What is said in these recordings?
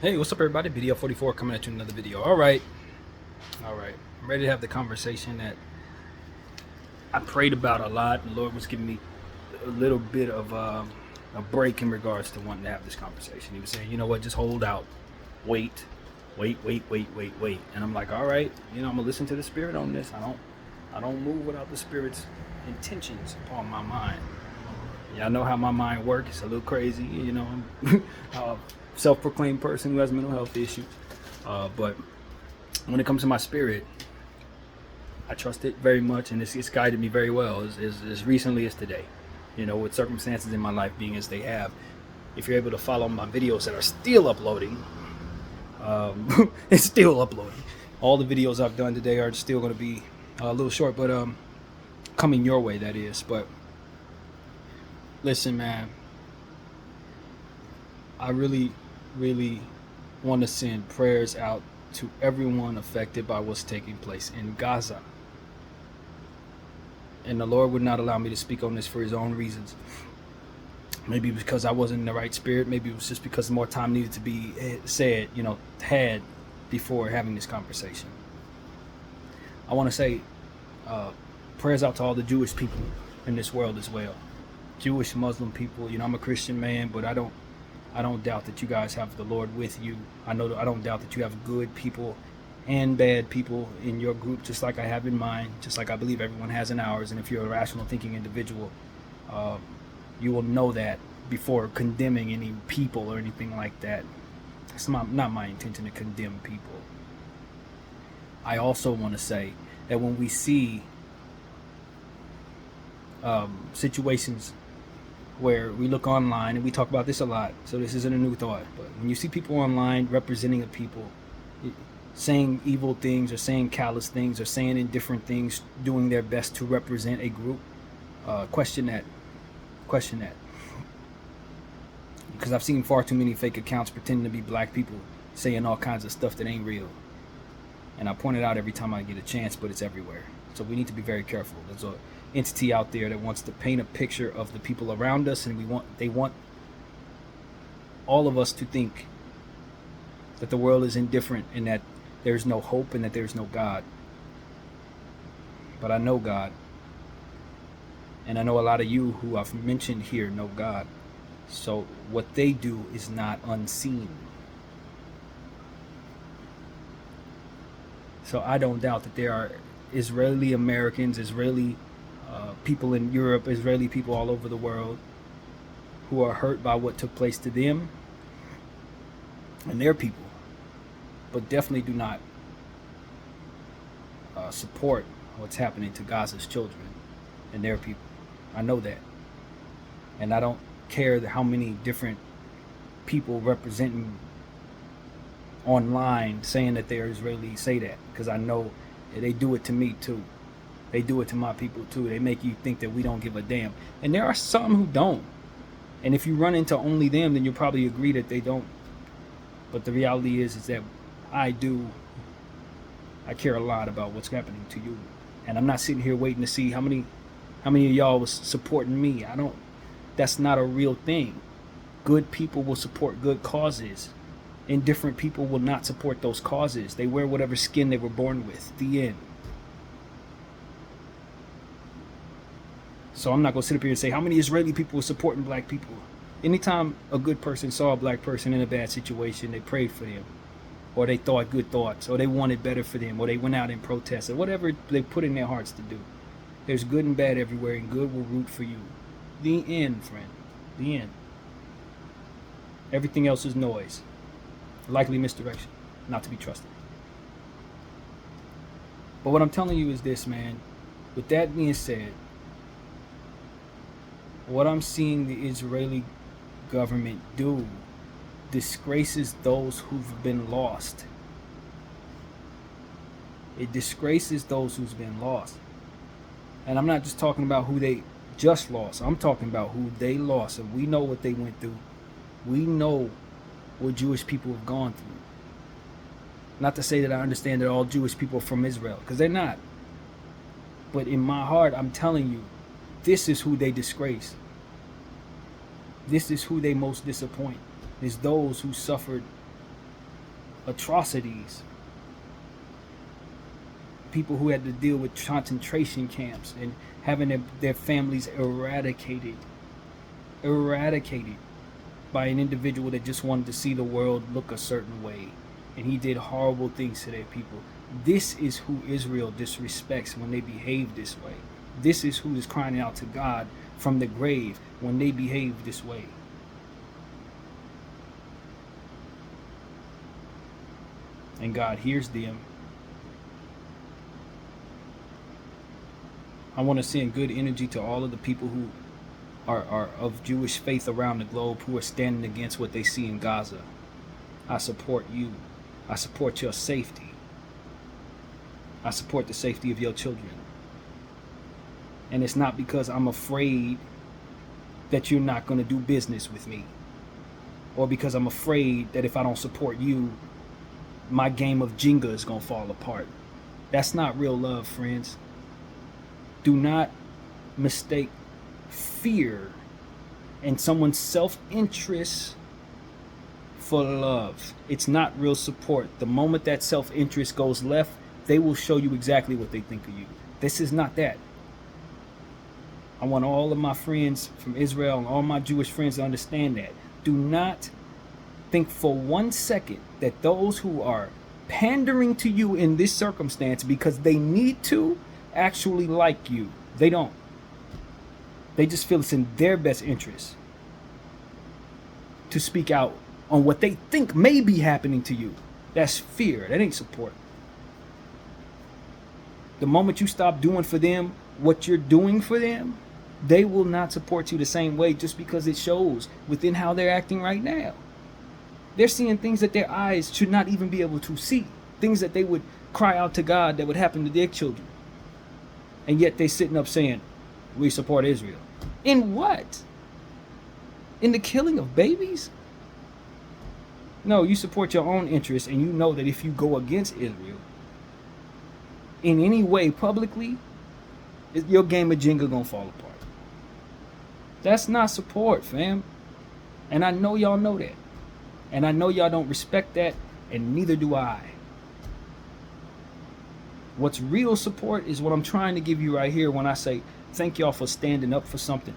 Hey, what's up, everybody? BDF 44 coming at you with another video. All right. I'm ready to have the conversation that I prayed about a lot. The Lord was giving me a little bit of a break in regards to wanting to have this conversation. He was saying, you know what, just hold out, wait. And I'm like, all right, I'm gonna listen to the Spirit on this. I don't move without the Spirit's intentions upon my mind. Yeah, I know how my mind works. It's a little crazy, I'm a self-proclaimed person who has mental health issues. But when it comes to my spirit, I trust it very much, and it's guided me very well as recently as today. With circumstances in my life being as they have. If you're able to follow my videos that are still uploading, it's still uploading. All the videos I've done today are still going to be a little short, but coming your way, that is. But listen, man, I really want to send prayers out to everyone affected by what's taking place in Gaza. And the Lord would not allow me to speak on this for his own reasons. Maybe because I wasn't in the right spirit. Maybe it was just because more time needed to be said, had before having this conversation. I want to say prayers out to all the Jewish people in this world as well. Jewish, Muslim people. I'm a Christian man, but I don't doubt that you guys have the Lord with you. I don't doubt that you have good people and bad people in your group, just like I have in mine, just like I believe everyone has in ours. And if you're a rational thinking individual, you will know that before condemning any people or anything like that. It's not my intention to condemn people. I also want to say that when we see situations where we look online, and we talk about this a lot, so this isn't a new thought, but when you see people online representing a people, saying evil things or saying callous things or saying indifferent things, doing their best to represent a group, question that. Because I've seen far too many fake accounts pretending to be black people saying all kinds of stuff that ain't real. And I point it out every time I get a chance, but it's everywhere. So we need to be very careful. There's an entity out there that wants to paint a picture of the people around us, and they want all of us to think that the world is indifferent and that there's no hope and that there's no God. But I know God. And I know a lot of you who I've mentioned here know God. So what they do is not unseen. So I don't doubt that there are Israeli Americans, Israeli people in Europe, Israeli people all over the world who are hurt by what took place to them and their people, but definitely do not support what's happening to Gaza's children and their people. I know that. And I don't care how many different people representing online saying that they're Israeli say that, because I know they do it to me too. They do it to my people too. They make you think that we don't give a damn. And there are some who don't. And if you run into only them, then you'll probably agree that they don't. But the reality is that I do. I care a lot about what's happening to you. And I'm not sitting here waiting to see how many of y'all was supporting me. That's not a real thing. Good people will support good causes. Indifferent people will not support those causes. They wear whatever skin they were born with. The end. So I'm not going to sit up here and say how many Israeli people were supporting black people. Anytime a good person saw a black person in a bad situation, they prayed for them, or they thought good thoughts, or they wanted better for them, or they went out and protested, whatever they put in their hearts to do. There's good and bad everywhere, and good will root for you. The end, friend. The end. Everything else is noise. Likely misdirection. Not to be trusted. But what I'm telling you is this, man. With that being said, what I'm seeing the Israeli government do disgraces those who've been lost. It disgraces those who's been lost. And I'm not just talking about who they just lost. I'm talking about who they lost. And we know what they went through. We know what Jewish people have gone through. Not to say that I understand that all Jewish people are from Israel, because they're not. But in my heart, I'm telling you, this is who they disgrace. This is who they most disappoint. Is those who suffered atrocities. People who had to deal with concentration camps and having their families eradicated by an individual that just wanted to see the world look a certain way. And he did horrible things to their people. This is who Israel disrespects when they behave this way. This is who is crying out to God from the grave when they behave this way. And God hears them. I want to send good energy to all of the people who are of Jewish faith around the globe who are standing against what they see in Gaza. I support you. I support your safety. I support the safety of your children. And it's not because I'm afraid that you're not going to do business with me, or because I'm afraid that if I don't support you, my game of Jenga is going to fall apart. That's not real love, friends. Do not mistake fear and someone's self-interest for love. It's not real support. The moment that self-interest goes left, they will show you exactly what they think of you. This is not that. I want all of my friends from Israel and all my Jewish friends to understand that. Do not think for 1 second that those who are pandering to you in this circumstance because they need to actually like you. They don't. They just feel it's in their best interest to speak out on what they think may be happening to you. That's fear. That ain't support. The moment you stop doing for them what you're doing for them, they will not support you the same way, just because it shows within how they're acting right now. They're seeing things that their eyes should not even be able to see. Things that they would cry out to God that would happen to their children. And yet they're sitting up saying, we support Israel. In what? In the killing of babies? No, you support your own interests, and you know that if you go against Israel in any way publicly, your game of Jenga gonna fall apart. That's not support, fam. And I know y'all know that. And I know y'all don't respect that, and neither do I. What's real support is what I'm trying to give you right here when I say thank y'all for standing up for something.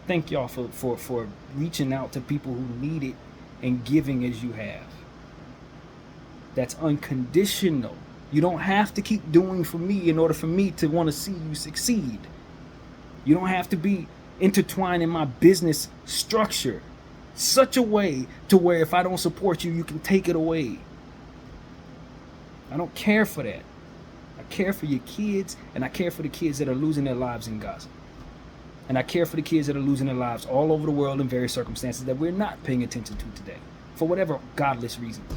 Thank y'all for reaching out to people who need it and giving as you have. That's unconditional. You don't have to keep doing for me in order for me to want to see you succeed. You don't have to be intertwined in my business structure such a way to where if I don't support you, you can take it away. I don't care for that. I care for your kids, and I care for the kids that are losing their lives in Gaza. And I care for the kids that are losing their lives all over the world in various circumstances that we're not paying attention to today, for whatever godless reasons.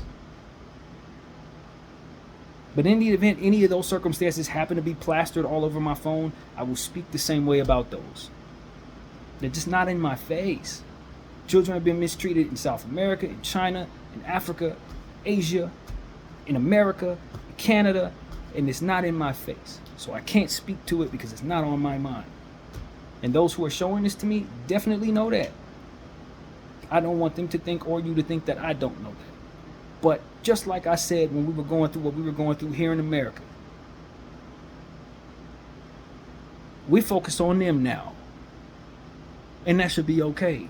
But in the event any of those circumstances happen to be plastered all over my phone, I will speak the same way about those. They're just not in my face. Children have been mistreated in South America, in China, in Africa, Asia, in America, in Canada, and it's not in my face. So I can't speak to it because it's not on my mind. And those who are showing this to me definitely know that. I don't want them to think, or you to think, that I don't know that. But just like I said when we were going through what we were going through here in America, we focus on them now. And that should be okay.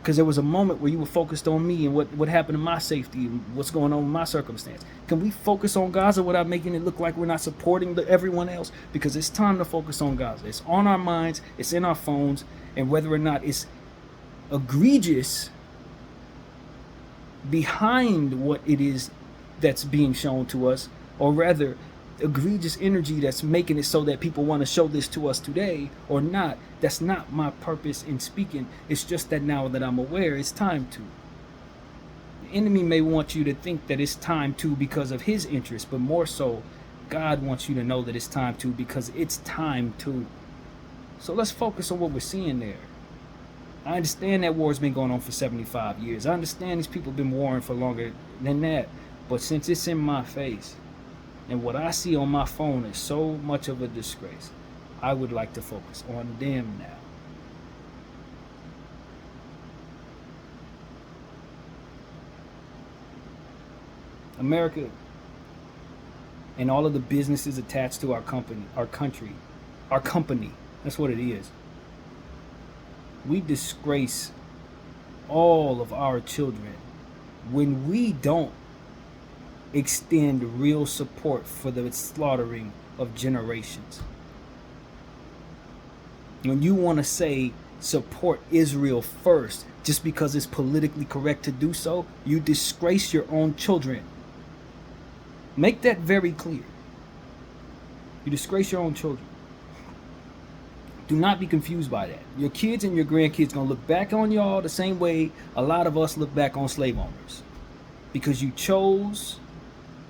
Because there was a moment where you were focused on me and what happened to my safety and what's going on with my circumstance. Can we focus on Gaza without making it look like we're not supporting everyone else? Because it's time to focus on Gaza. It's on our minds, it's in our phones, and whether or not it's egregious behind what it is that's being shown to us, or rather egregious energy that's making it so that people want to show this to us today or not, that's not my purpose in speaking. It's just that now that I'm aware, it's time to. The enemy may want you to think that it's time to because of his interest, but more so, God wants you to know that it's time to because it's time to. So let's focus on what we're seeing there. I understand that war's been going on for 75 years. I understand these people have been warring for longer than that. But since it's in my face, and what I see on my phone is so much of a disgrace, I would like to focus on them now. America and all of the businesses attached to our company, our company, that's what it is. We disgrace all of our children when we don't extend real support for the slaughtering of generations. When you want to say support Israel first just because it's politically correct to do so, you disgrace your own children. Make that very clear. You disgrace your own children. Do not be confused by that. Your kids and your grandkids gonna look back on y'all the same way a lot of us look back on slave owners, because you chose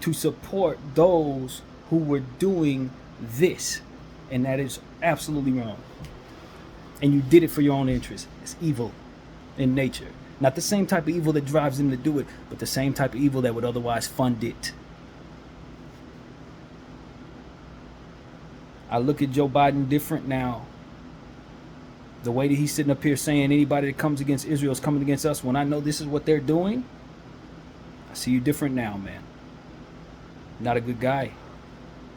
to support those who were doing this, and that is absolutely wrong. And you did it for your own interest. It's evil in nature. Not the same type of evil that drives them to do it, but the same type of evil that would otherwise fund it. I look at Joe Biden different now. The way that he's sitting up here saying anybody that comes against Israel is coming against us, when I know this is what they're doing, I see you different now, man. Not a good guy.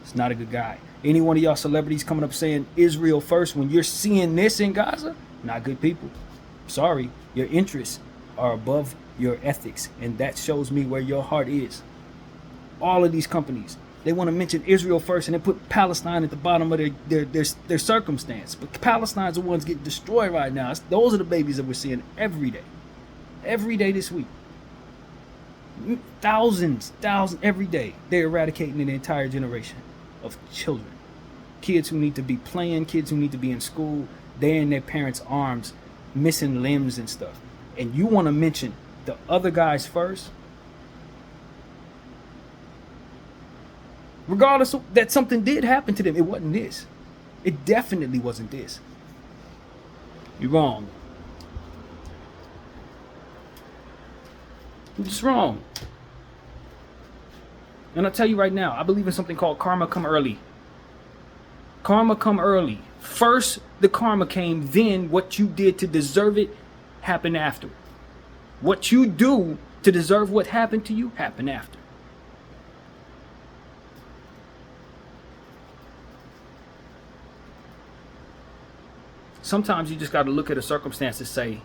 It's not a good guy. Any one of y'all celebrities coming up saying Israel first when you're seeing this in Gaza, not good people. Sorry, your interests are above your ethics, and that shows me where your heart is. All of these companies, they want to mention Israel first and then put Palestine at the bottom of their circumstance. But Palestine's the ones getting destroyed right now. Those are the babies that we're seeing every day. Every day this week. Thousands every day. They're eradicating an entire generation of children. Kids who need to be playing, kids who need to be in school. They're in their parents' arms, missing limbs and stuff. And you want to mention the other guys first? Regardless of that something did happen to them, it wasn't this. It definitely wasn't this. You're wrong. You're just wrong. And I'll tell you right now, I believe in something called karma come early. Karma come early. First, the karma came, then what you did to deserve it happened after. What you do to deserve what happened to you happened after. Sometimes you just got to look at a circumstance and say,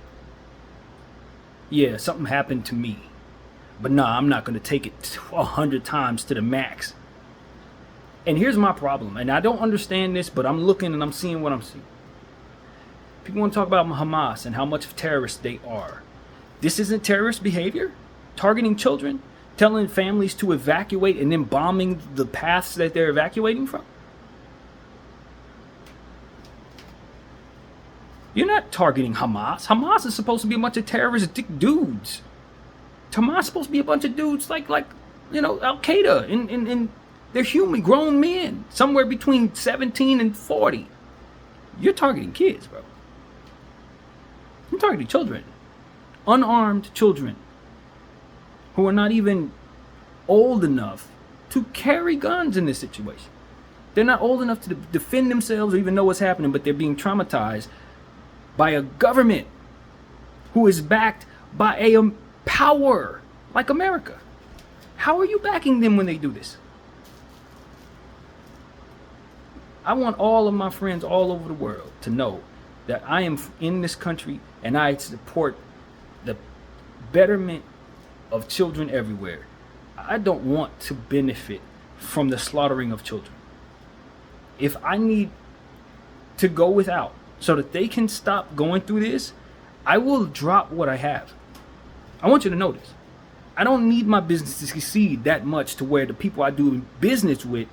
yeah, something happened to me. But nah, I'm not going to take it 100 times to the max. And here's my problem. And I don't understand this, but I'm looking and I'm seeing what I'm seeing. People want to talk about Hamas and how much of terrorists they are. This isn't terrorist behavior? Targeting children? Telling families to evacuate and then bombing the paths that they're evacuating from? You're not targeting Hamas. Hamas is supposed to be a bunch of terroristic dudes. Hamas is supposed to be a bunch of dudes like Al-Qaeda. And they're human, grown men. Somewhere between 17 and 40. You're targeting kids, bro. You're targeting children. Unarmed children. Who are not even old enough to carry guns in this situation. They're not old enough to defend themselves or even know what's happening, but they're being traumatized by a government who is backed by a power like America. How are you backing them when they do this? I want all of my friends all over the world to know that I am in this country and I support the betterment of children everywhere. I don't want to benefit from the slaughtering of children. If I need to go without so that they can stop going through this, I will drop what I have. I want you to know this. I don't need my business to succeed that much to where the people I do business with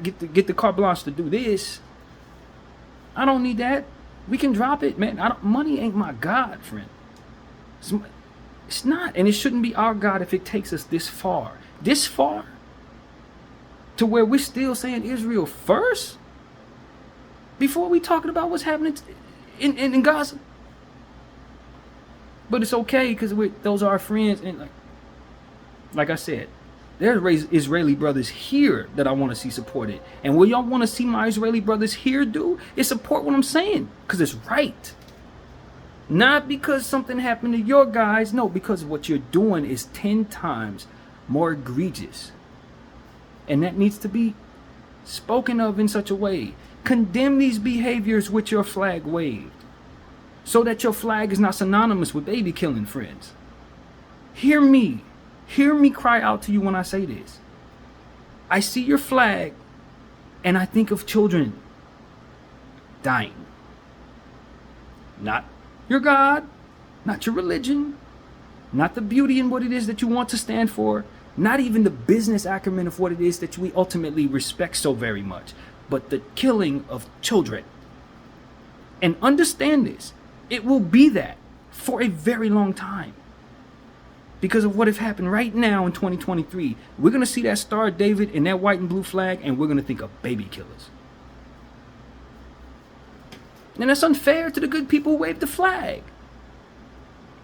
get the carte blanche to do this. I don't need that. We can drop it, man. Money ain't my God, friend. It's not, and it shouldn't be our God if it takes us this far. This far? To where we're still saying Israel first? Before we talking about what's happening in Gaza? But it's okay because those are our friends. And like I said, there's Israeli brothers here that I want to see supported. And what y'all want to see my Israeli brothers here do is support what I'm saying. Because it's right. Not because something happened to your guys. No, because what you're doing is 10 times more egregious. And that needs to be spoken of in such a way. Condemn these behaviors with your flag waved, so that your flag is not synonymous with baby killing, friends. Hear me cry out to you when I say this. I see your flag and I think of children dying. Not your God, not your religion, not the beauty in what it is that you want to stand for, not even the business acumen of what it is that we ultimately respect so very much, but the killing of children. And understand this, it will be that for a very long time. Because of what has happened right now in 2023, we're going to see that Star of David and that white and blue flag, and we're going to think of baby killers. And that's unfair to the good people who wave the flag.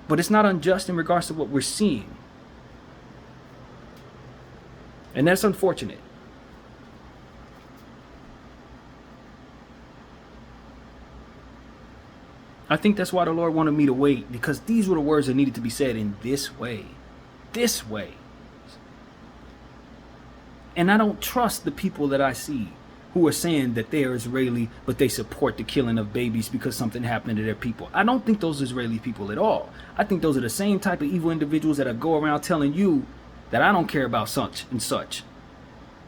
But it's not unjust in regards to what we're seeing. And that's unfortunate. I think that's why the Lord wanted me to wait, because these were the words that needed to be said in this way. This way. And I don't trust the people that I see who are saying that they are Israeli, but they support the killing of babies because something happened to their people. I don't think those are Israeli people at all. I think those are the same type of evil individuals that go around telling you that I don't care about such and such.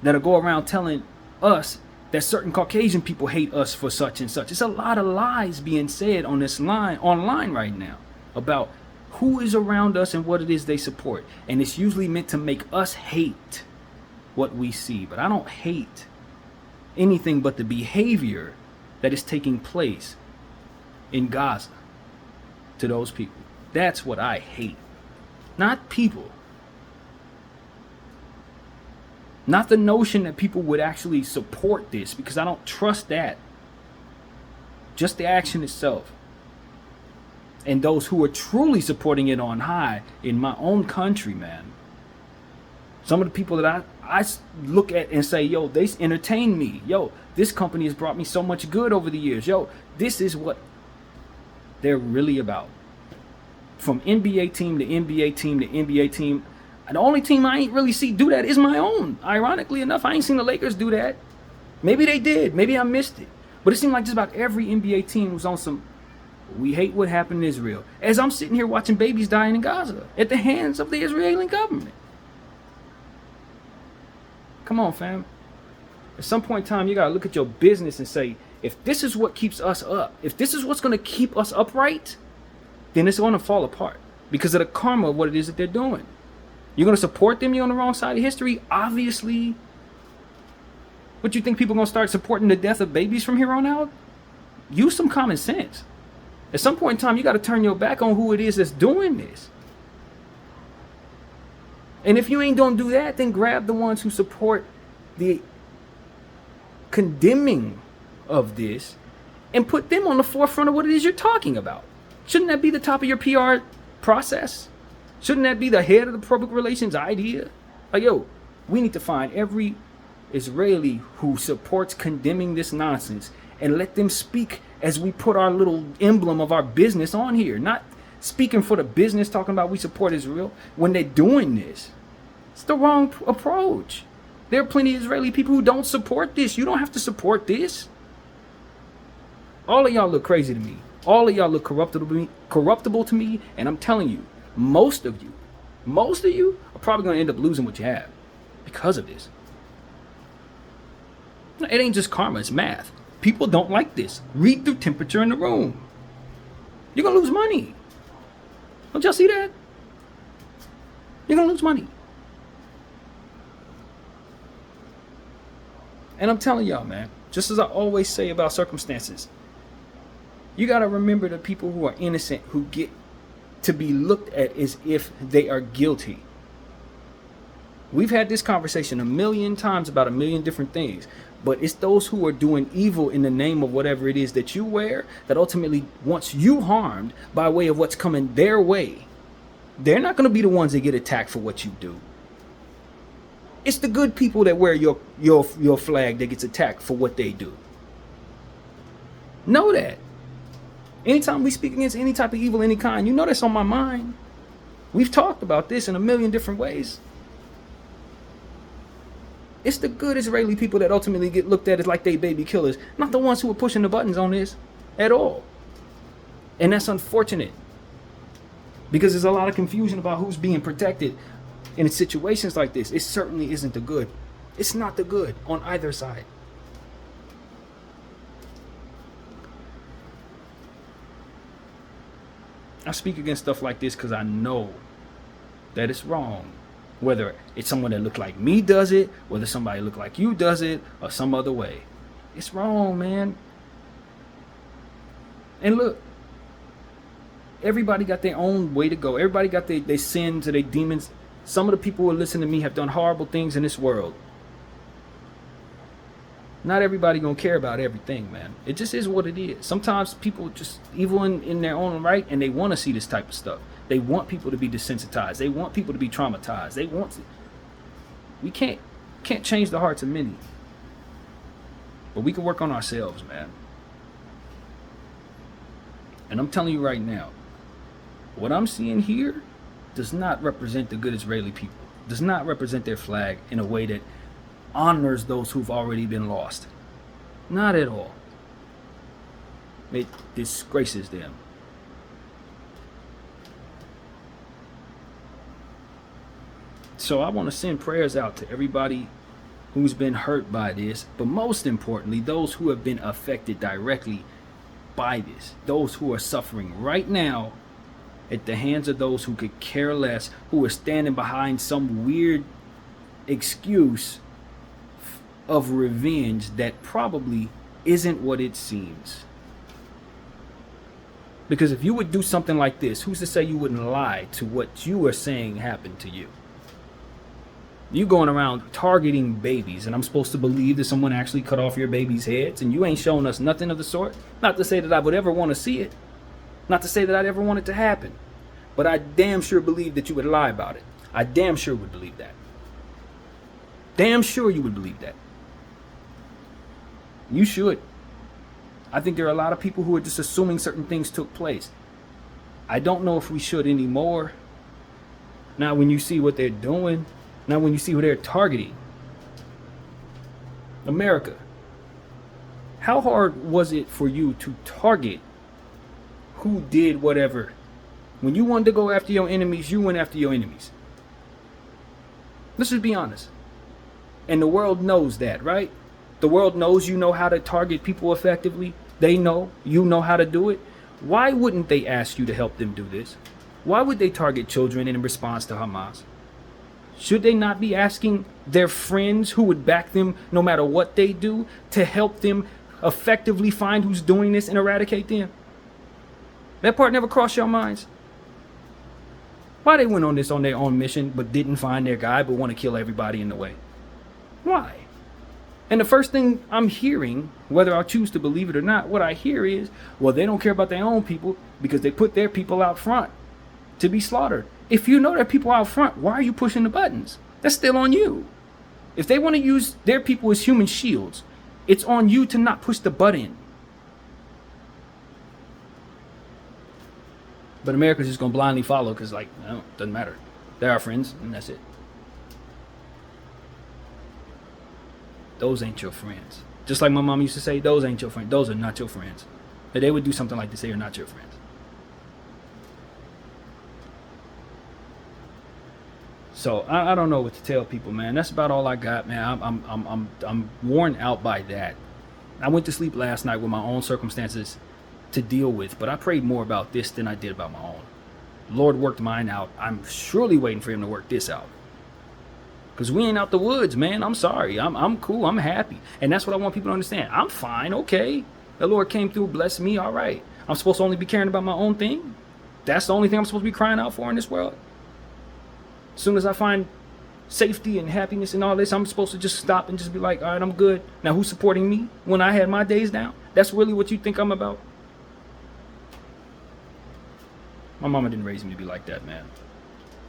That'll go around telling us that certain Caucasian people hate us for such and such. It's a lot of lies being said on this line, online right now, about who is around us and what it is they support. And it's usually meant to make us hate what we see. But I don't hate anything but the behavior that is taking place in Gaza to those people. That's what I hate. Not people. Not the notion that people would actually support this, because I don't trust that. Just the action itself. And those who are truly supporting it on high in my own country, man. Some of the people that I look at and say, yo, they entertain me. Yo, this company has brought me so much good over the years. Yo, this is what they're really about. From NBA team to NBA team to NBA team. And the only team I ain't really see do that is my own. Ironically enough, I ain't seen the Lakers do that. Maybe they did. Maybe I missed it. But it seemed like just about every NBA team was on some, we hate what happened in Israel. As I'm sitting here watching babies dying in Gaza at the hands of the Israeli government. Come on, fam. At some point in time, you got to look at your business and say, if this is what keeps us up, if this is what's going to keep us upright, then it's going to fall apart because of the karma of what it is that they're doing. You're going to support them? You're on the wrong side of history? Obviously. What, you think people are going to start supporting the death of babies from here on out? Use some common sense. At some point in time, you got to turn your back on who it is that's doing this. And if you ain't going to do that, then grab the ones who support the condemning of this and put them on the forefront of what it is you're talking about. Shouldn't that be the top of your PR process? Shouldn't that be the head of the public relations idea? Like, yo, we need to find every Israeli who supports condemning this nonsense and let them speak as we put our little emblem of our business on here. Not speaking for the business, talking about we support Israel when they're doing this. It's the wrong approach. There are plenty of Israeli people who don't support this. You don't have to support this. All of y'all look crazy to me. All of y'all look corruptible to me. And I'm telling you, most of you are probably going to end up losing what you have because of this. It ain't just karma, it's math. People don't like this. Read through temperature in the room. You're going to lose money. Don't y'all see that? You're going to lose money. And I'm telling y'all, man, just as I always say about circumstances, you got to remember the people who are innocent, who get to be looked at as if they are guilty. We've had this conversation a million times about a million different things, but it's those who are doing evil in the name of whatever it is that you wear that ultimately wants you harmed by way of what's coming their way. They're not going to be the ones that get attacked for what you do. It's the good people that wear your flag that gets attacked for what they do. Know that. Anytime we speak against any type of evil, any kind, you know that's on my mind. We've talked about this in a million different ways. It's the good Israeli people that ultimately get looked at as like they baby killers, not the ones who are pushing the buttons on this at all. And that's unfortunate, because there's a lot of confusion about who's being protected in situations like this. It certainly isn't the good. It's not the good on either side. I speak against stuff like this because I know that it's wrong. Whether it's someone that look like me does it, whether somebody look like you does it, or some other way. It's wrong, man. And look, everybody got their own way to go. Everybody got their sins or their demons. Some of the people who listen to me have done horrible things in this world. Not everybody gonna care about everything, man. It just is what it is. Sometimes people just evil in their own right, and they want to see this type of stuff. They want people to be desensitized. They want people to be traumatized. They want to. We can't change the hearts of many, but we can work on ourselves, man. And I'm telling you right now, what I'm seeing here does not represent the good Israeli people. Does not represent their flag in a way that honors those who've already been lost. Not at all. It disgraces them. So I want to send prayers out to everybody who's been hurt by this, but most importantly, those who have been affected directly by this, those who are suffering right now at the hands of those who could care less, who are standing behind some weird excuse of revenge that probably isn't what it seems. Because if you would do something like this, who's to say you wouldn't lie to what you are saying happened to you? You going around targeting babies, and I'm supposed to believe that someone actually cut off your baby's heads, and you ain't showing us nothing of the sort? Not to say that I would ever want to see it. Not to say that I'd ever want it to happen. But I damn sure believe that you would lie about it. I damn sure would believe that. Damn sure you would believe that. You should. I think there are a lot of people who are just assuming certain things took place. I don't know if we should anymore. Now when you see what they're doing, now when you see who they're targeting. America. How hard was it for you to target who did whatever? When you wanted to go after your enemies, you went after your enemies. Let's just be honest. And the world knows that, right? The world knows you know how to target people effectively. They know you know how to do it. Why wouldn't they ask you to help them do this? Why would they target children in response to Hamas? Should they not be asking their friends who would back them no matter what they do to help them effectively find who's doing this and eradicate them? That part never crossed your minds. Why they went on this on their own mission but didn't find their guy but want to kill everybody in the way? Why? And the first thing I'm hearing, whether I choose to believe it or not, what I hear is, well, they don't care about their own people because they put their people out front to be slaughtered. If you know there are people out front, why are you pushing the buttons? That's still on you. If they want to use their people as human shields, it's on you to not push the button. But America's just going to blindly follow because, like, no, it doesn't matter. They're our friends, and that's it. Those ain't your friends. Just like my mom used to say, those ain't your friends. Those are not your friends. If they would do something like this, they are not your friends. So I don't know what to tell people, man. That's about all I got, man. I'm worn out by that. I went to sleep last night with my own circumstances to deal with, but I prayed more about this than I did about my own. Lord worked mine out. I'm surely waiting for him to work this out. Because we ain't out the woods, man. I'm sorry. I'm cool. I'm happy. And that's what I want people to understand. I'm fine. Okay. The Lord came through, blessed me. All right. I'm supposed to only be caring about my own thing. That's the only thing I'm supposed to be crying out for in this world. As soon as I find safety and happiness and all this, I'm supposed to just stop and just be like, all right, I'm good. Now who's supporting me when I had my days down? That's really what you think I'm about? My mama didn't raise me to be like that, man.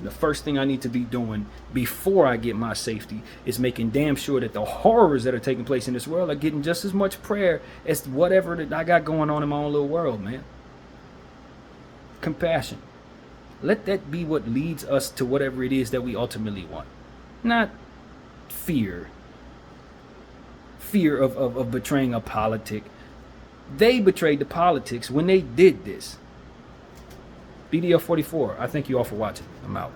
The first thing I need to be doing before I get my safety is making damn sure that the horrors that are taking place in this world are getting just as much prayer as whatever that I got going on in my own little world, man. Compassion. Let that be what leads us to whatever it is that we ultimately want. Not fear. fear of betraying a politic. They betrayed the politics when they did this. BDF 44, I thank you all for watching. I'm out.